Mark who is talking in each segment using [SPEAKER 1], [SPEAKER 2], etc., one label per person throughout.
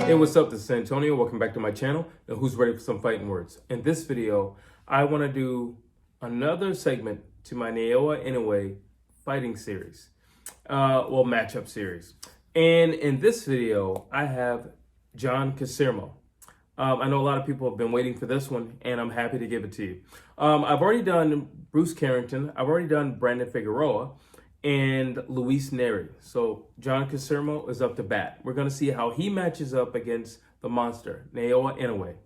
[SPEAKER 1] Hey, what's up? This is Antonio. Welcome back to my channel. Now, who's ready for some fighting words? In this video, I want to do another segment to my Naoya Inoue fighting series, matchup series. And in this video, I have John Casimero. I know a lot of people have been waiting for this one, and I'm happy to give it to you. I've already done Bruce Carrington. I've already done Brandon Figueroa and Luis Neri. So John Casimero is up to bat. We're going to see how he matches up against the monster, Naoya Inoue.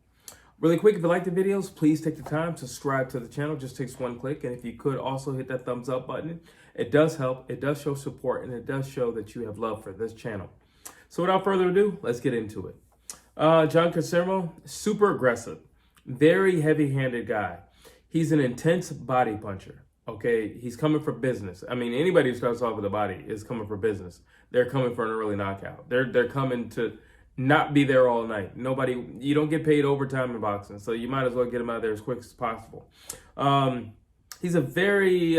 [SPEAKER 1] Really quick, if you like the videos, please take the time to subscribe to the channel. Just takes one click. And if you could also hit that thumbs up button, it does help. It does show support, and it does show that you have love for this channel. So without further ado, let's get into it. John Casimero, super aggressive, very heavy-handed guy. He's an intense body puncher. Okay, he's coming for business. I mean, anybody who starts off with a body is coming for business. They're coming for an early knockout. They're coming to not be there all night. You don't get paid overtime in boxing, so you might as well get him out of there as quick as possible. He's a very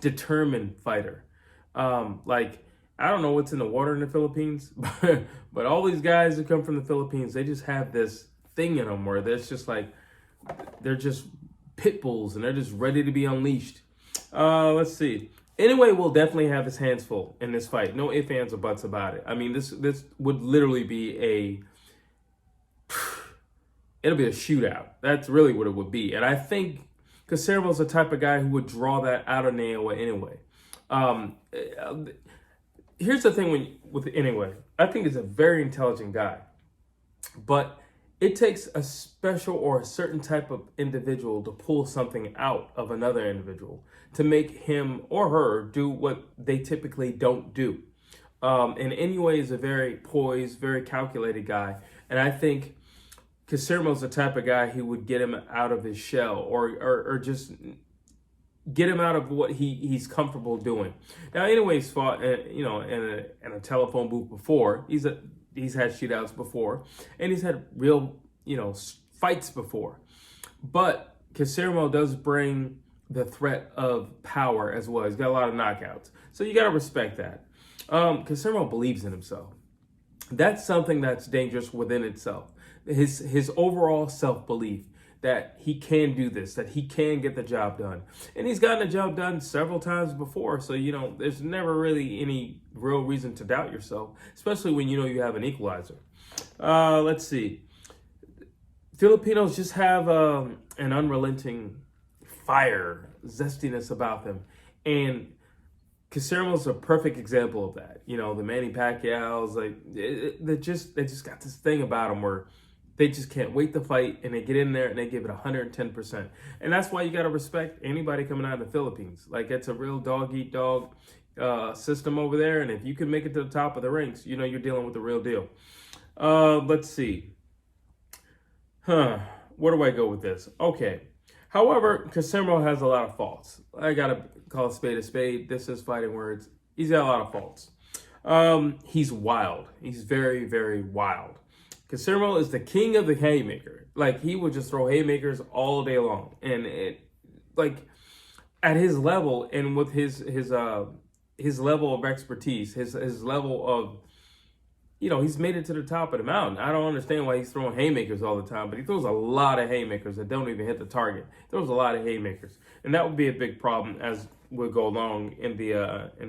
[SPEAKER 1] determined fighter. I don't know what's in the water in the Philippines, but all these guys who come from the Philippines, they just have this thing in them where there's just like, they're just pit bulls and they're just ready to be unleashed. Let's see. Inoue will definitely have his hands full in this fight. No ifs, ands, or buts about it. I mean, this would literally be it'll be a shootout. That's really what it would be. And I think Casimero's the type of guy who would draw that out of Naoya Inoue. Here's the thing with Inoue. I think he's a very intelligent guy, but it takes a special or a certain type of individual to pull something out of another individual to make him or her do what they typically don't do. And Inoue is a very poised, very calculated guy. And I think Casimero's the type of guy who would get him out of his shell or just get him out of what he's comfortable doing. Now, Inoue's fought, in a telephone booth before. He's had shootouts before, and he's had real, fights before. But Casimero does bring the threat of power as well. He's got a lot of knockouts, so you got to respect that. Casimero believes in himself. That's something that's dangerous within itself. His overall self-belief that he can do this, that he can get the job done. And he's gotten the job done several times before, so, there's never really any real reason to doubt yourself, especially when you have an equalizer. Let's see. Filipinos just have an unrelenting fire, zestiness about them. And Casimero's a perfect example of that. The Manny Pacquiao's, they just got this thing about them where they just can't wait to fight, and they get in there and they give it 110%. And that's why you got to respect anybody coming out of the Philippines. It's a real dog-eat-dog system over there. And if you can make it to the top of the ranks, you're dealing with the real deal. Let's see. Where do I go with this? Okay. However, Casimero has a lot of faults. I got to call a spade a spade. This is fighting words. He's got a lot of faults. He's wild. He's very, very wild. Casimero is the king of the haymaker. He would just throw haymakers all day long. And at his level and with his level of expertise, his level of, he's made it to the top of the mountain. I don't understand why he's throwing haymakers all the time, but he throws a lot of haymakers that don't even hit the target. He throws a lot of haymakers. And that would be a big problem as we'll go along in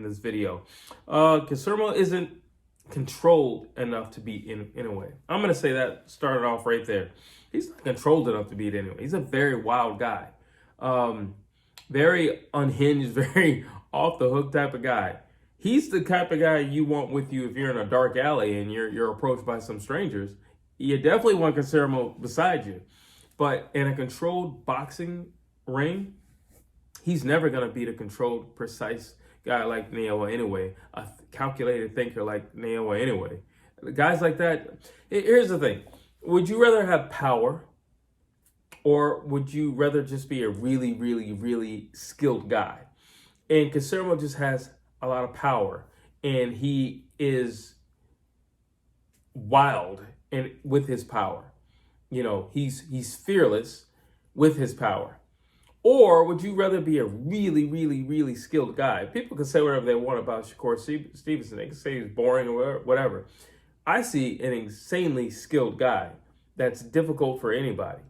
[SPEAKER 1] this video. Casimero isn't controlled enough to beat Inoue. I'm going to say that started off right there. He's not controlled enough to beat Inoue. He's a very wild guy. Very unhinged, very off the hook type of guy. He's the type of guy you want with you if you're in a dark alley and you're approached by some strangers. You definitely want Casimero beside you. But in a controlled boxing ring, he's never going to beat a controlled, precise guy like Naoya Inoue, a calculated thinker like Naoya Inoue. Guys like that, here's the thing. Would you rather have power, or would you rather just be a really, really, really skilled guy? And Casimero just has a lot of power, and he is wild and with his power. He's fearless with his power. Or would you rather be a really, really, really skilled guy? People can say whatever they want about Shakur Stevenson. They can say he's boring or whatever. I see an insanely skilled guy that's difficult for anybody.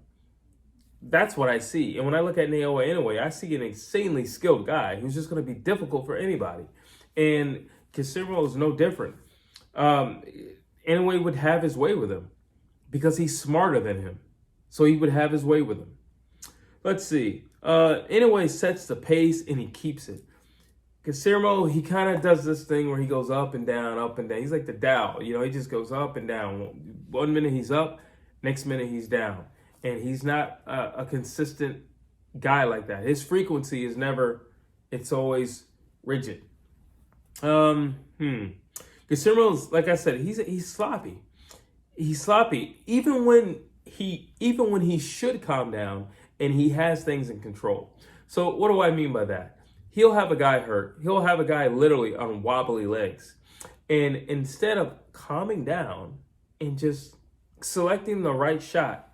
[SPEAKER 1] That's what I see. And when I look at Naoya Inoue, I see an insanely skilled guy who's just going to be difficult for anybody. And Casimero is no different. Inoue would have his way with him because he's smarter than him. So he would have his way with him. Let's see. Inoue sets the pace and he keeps it. Casimero, he kind of does this thing where he goes up and down, up and down. He's like the Dow. You know, he just goes up and down. 1 minute he's up, next minute he's down. And he's not a consistent guy like that. His frequency is never, it's always rigid. Casimero, like I said, he's sloppy. He's sloppy. Even when he should calm down and he has things in control. So what do I mean by that? He'll have a guy hurt. He'll have a guy literally on wobbly legs. And instead of calming down and just selecting the right shot,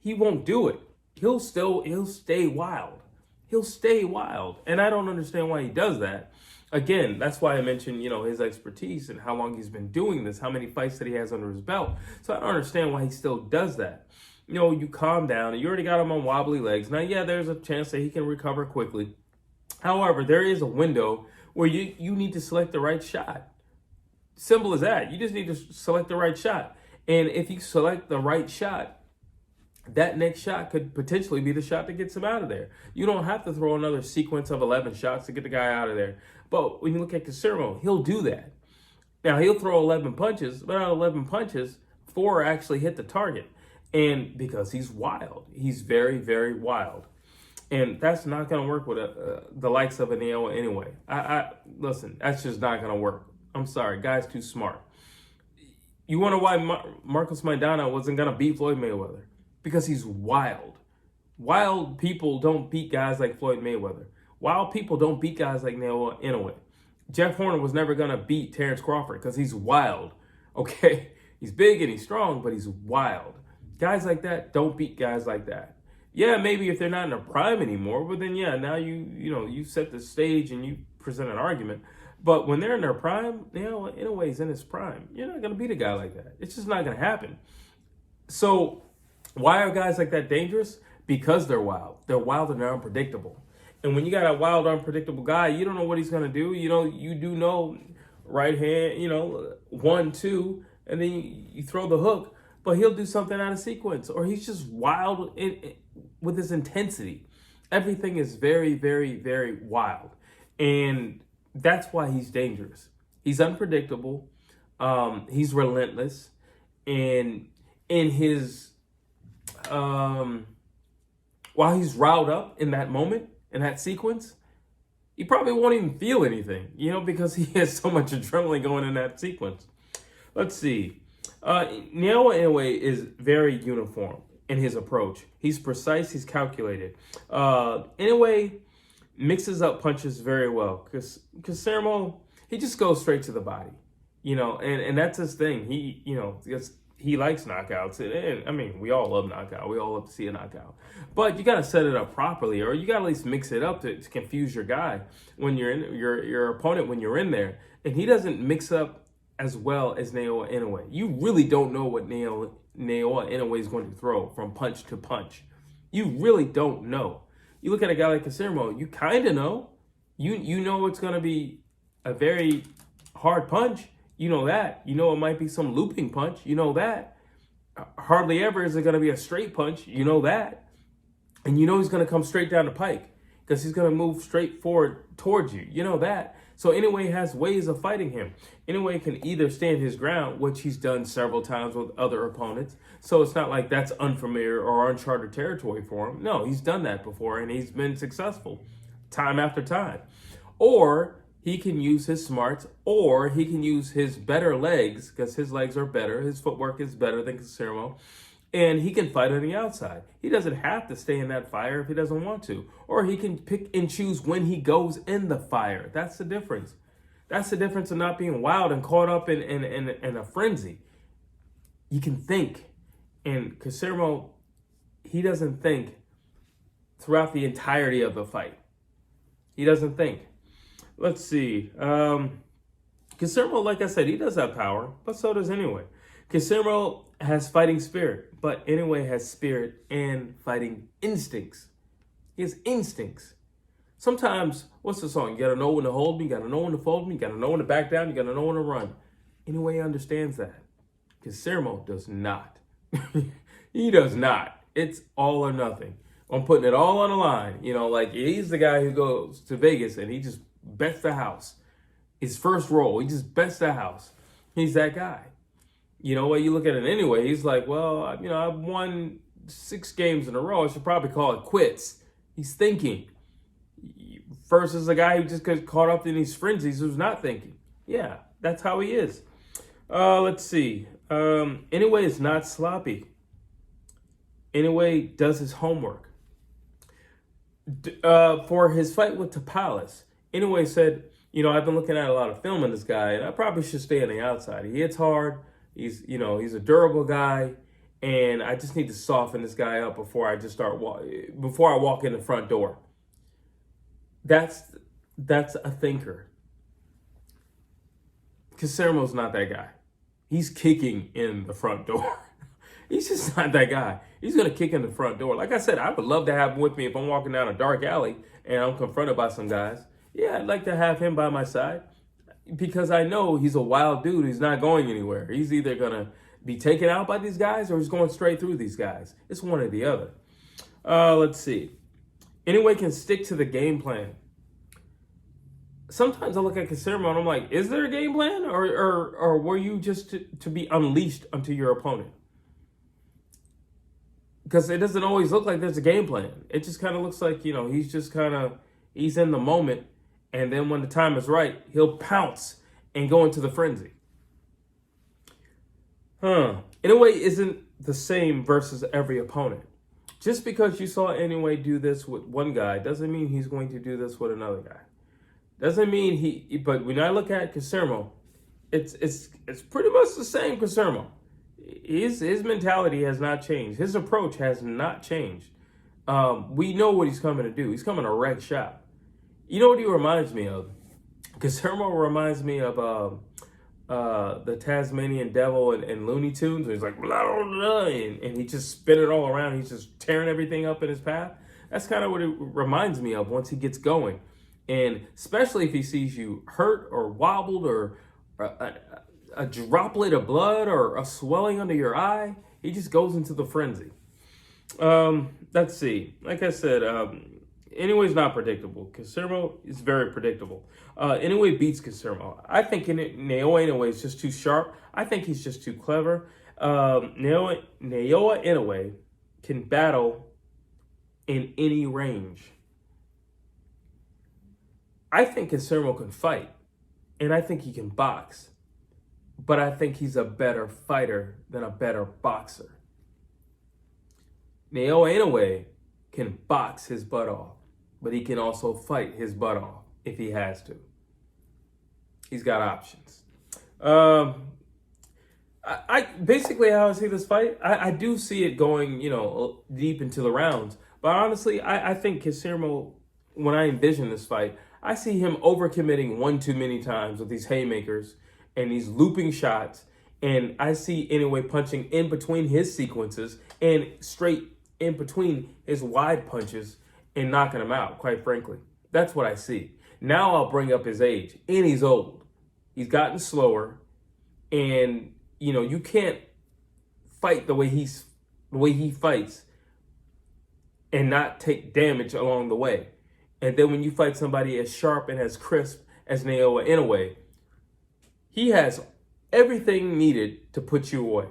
[SPEAKER 1] he won't do it. He'll stay wild. He'll stay wild. And I don't understand why he does that. Again, that's why I mentioned, his expertise and how long he's been doing this, how many fights that he has under his belt. So I don't understand why he still does that. You calm down. You already got him on wobbly legs. Now, yeah, there's a chance that he can recover quickly. However, there is a window where you need to select the right shot. Simple as that. You just need to select the right shot. And if you select the right shot, that next shot could potentially be the shot that gets him out of there. You don't have to throw another sequence of 11 shots to get the guy out of there. But when you look at Casimero, he'll do that. Now, he'll throw 11 punches, but out of 11 punches, 4 actually hit the target. And because he's wild. He's very, very wild. And that's not going to work with the likes of an Inoue anyway. Listen, that's just not going to work. I'm sorry. Guy's too smart. You wonder why Marcos Maidana wasn't going to beat Floyd Mayweather? Because he's wild. Wild people don't beat guys like Floyd Mayweather. Wild people don't beat guys like Naoya Inoue. Jeff Horner was never going to beat Terrence Crawford because he's wild. Okay? He's big and he's strong, but he's wild. Guys like that don't beat guys like that. Yeah, maybe if they're not in their prime anymore, but then yeah, now you set the stage and you present an argument. But when they're in their prime, Inoue's in his prime. You're not going to beat a guy like that. It's just not going to happen. So why are guys like that dangerous? Because they're wild. They're wild and they're unpredictable. And when you got a wild, unpredictable guy, you don't know what he's going to do. You do know right hand, 1, 2, and then you throw the hook. But he'll do something out of sequence. Or he's just wild with his intensity. Everything is very, very, very wild. And that's why he's dangerous. He's unpredictable. He's relentless. And in his... while he's riled up in that moment, in that sequence, he probably won't even feel anything, because he has so much adrenaline going in that sequence. Let's see. Naoya Inoue is very uniform in his approach. He's precise, he's calculated. Inoue mixes up punches very well. Casimero, he just goes straight to the body, and that's his thing. He likes knockouts. And I mean, we all love knockout. We all love to see a knockout. But you got to set it up properly, or you got to at least mix it up to confuse your guy when you're in your opponent when you're in there. And he doesn't mix up as well as Naoya Inoue. You really don't know what Naoya Inoue is going to throw from punch to punch. You really don't know. You look at a guy like Casimero, you kind of know. You know it's going to be a very hard punch. You know that. You know it might be some looping punch. You know that. Hardly ever is it going to be a straight punch. You know that. And you know he's going to come straight down the pike because he's going to move straight forward towards you. You know that. So Inoue has ways of fighting him. Inoue can either stand his ground, which he's done several times with other opponents. So it's not like that's unfamiliar or uncharted territory for him. No, he's done that before and he's been successful time after time. Or he can use his smarts, or he can use his better legs, because his legs are better. His footwork is better than Casimero. And he can fight on the outside. He doesn't have to stay in that fire if he doesn't want to. Or he can pick and choose when he goes in the fire. That's the difference. That's the difference of not being wild and caught up in a frenzy. You can think. And Casimero, he doesn't think throughout the entirety of the fight. He doesn't think. Let's see. Casimero, like I said, he does have power, but so does Inoue. Casimero has fighting spirit, but Inoue has spirit and fighting instincts. He has instincts. Sometimes, what's the song? You gotta know when to hold me, you gotta know when to fold me, you gotta know when to back down, you gotta know when to run. Inoue understands that. Casimero does not. He does not. It's all or nothing. I'm putting it all on the line. You know, like he's the guy who goes to Vegas and he just bets the house. His first roll, he just bets the house. He's that guy. You know what? You look at it anyway. He's like, well, you know, I've won 6 games in a row. I should probably call it quits. He's thinking. Versus a guy who just gets caught up in these frenzies who's not thinking. Yeah, that's how he is. Let's see. Inoue is not sloppy. Inoue does his homework. For his fight with Alas, Inoue said, you know, I've been looking at a lot of film on this guy, and I probably should stay on the outside. He hits hard. He's a durable guy, and I just need to soften this guy up before I walk in the front door. That's a thinker. Casemero's not that guy. He's kicking in the front door. He's just not that guy. He's going to kick in the front door. Like I said, I would love to have him with me if I'm walking down a dark alley and I'm confronted by some guys. Yeah, I'd like to have him by my side because I know he's a wild dude. He's not going anywhere. He's either going to be taken out by these guys or he's going straight through these guys. It's one or the other. Let's see. Inoue can stick to the game plan. Sometimes I look at Casimero and I'm like, is there a game plan? Or were you just to be unleashed onto your opponent? Because it doesn't always look like there's a game plan. It just kind of looks like, you know, he's in the moment. And then when the time is right, he'll pounce and go into the frenzy. Inoue isn't the same versus every opponent. Just because you saw Inoue do this with one guy doesn't mean he's going to do this with another guy. Doesn't mean but when I look at Casimero, it's pretty much the same Casimero. His mentality has not changed. His approach has not changed. We know what he's coming to do. He's coming to wreck shop. You know what he reminds me of? Casimero reminds me of the Tasmanian Devil and Looney Tunes. Where he's like, blah, blah, blah, and he just spin it all around. He's just tearing everything up in his path. That's kind of what it reminds me of once he gets going. And especially if he sees you hurt or wobbled or a droplet of blood or a swelling under your eye, he just goes into the frenzy. Let's see. Like I said, Inoue's not predictable. Casimero is very predictable. Inoue beats Casimero. I think Naoya Inoue is just too sharp. I think he's just too clever. Naoya Inoue can battle in any range. I think Casimero can fight, and I think he can box. But I think he's a better fighter than a better boxer. Naoya Inoue can box his butt off, but he can also fight his butt off if he has to. He's got options. I basically how I see this fight, I do see it going, you know, deep into the rounds. But honestly, I think Casimero, when I envision this fight, I see him overcommitting one too many times with these haymakers and these looping shots. And I see Inoue punching in between his sequences and straight in between his wide punches and knocking him out, quite frankly. That's what I see. Now I'll bring up his age. And he's old. He's gotten slower. And, you know, you can't fight the way he fights and not take damage along the way. And then when you fight somebody as sharp and as crisp as Naoya Inoue, he has everything needed to put you away.